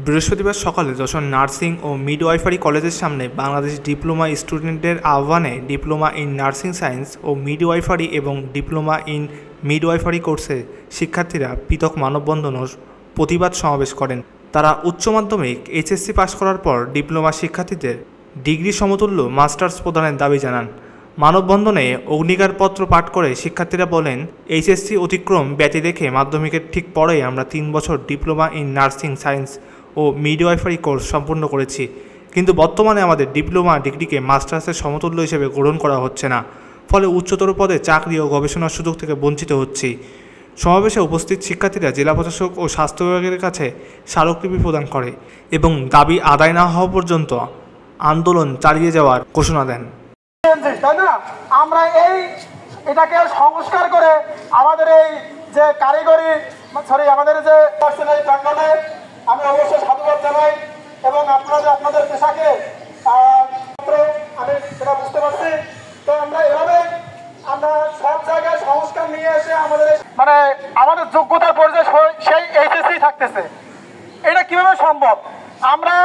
বৃহস্পতিবার সকালে যশোর নার্সিং ও মিডওয়াইফারি কলেজের সামনে বাংলাদেশ ডিপ্লোমা স্টুডেন্টদের আহ্বানে ডিপ্লোমা ইন নার্সিং সায়েন্স ও মিডওয়াইফারি এবং ডিপ্লোমা ইন মিডওয়াইফারি কোর্সে শিক্ষার্থীরা পৃথক মানববন্ধন ও প্রতিবাদ সমাবেশ করেন। তারা উচ্চ মাধ্যমিক এইচএসসি পাশ করার পর ডিপ্লোমা শিক্ষার্থীদের ডিগ্রি সমতুল্য মাস্টার্স প্রদানের দাবি জানান। মানববন্ধনে অগ্নিকারপত্র পাঠ করে শিক্ষার্থীরা বলেন, এইচএসসি অতিক্রম ব্যতি রেখে মাধ্যমিকের ঠিক পরেই আমরা 3 বছর ডিপ্লোমা ইন নার্সিং সায়েন্স ও মিডওয়াইফারি কোর্স সম্পূর্ণ করেছি, কিন্তু বর্তমানে আমাদের ডিপ্লোমা ডিগ্রিকে মাস্টার্সের সমতুল্য হিসেবে গ্রহণ করা হচ্ছে না। ফলে উচ্চতর পদে চাকরি ও গবেষণার সুযোগ থেকে বঞ্চিত হচ্ছি। সমাবেশে উপস্থিত শিক্ষার্থীরা জেলা প্রশাসক ও স্বাস্থ্য বিভাগের কাছে স্মারকলিপি প্রদান করে এবং দাবি আদায় না হওয়া পর্যন্ত আন্দোলন চালিয়ে যাওয়ার ঘোষণা দেন। তাই না, আমরা এটাকে সংস্কার করে আমাদের এই যে কারিগরি আমাদের যে প্রাঙ্গণে আমি অবশ্যই সাধুবাদ জানাই এবং আপনাদের পেশাকে আমি সেটা বুঝতে পারছি। তো আমরা এভাবে আমরা সব জায়গায় সংস্কার নিয়ে এসে আমাদের যোগ্যতার পর্যায়ে সেই এইচএসসি থাকতেছে। এটা কিভাবে সম্ভব? আমরা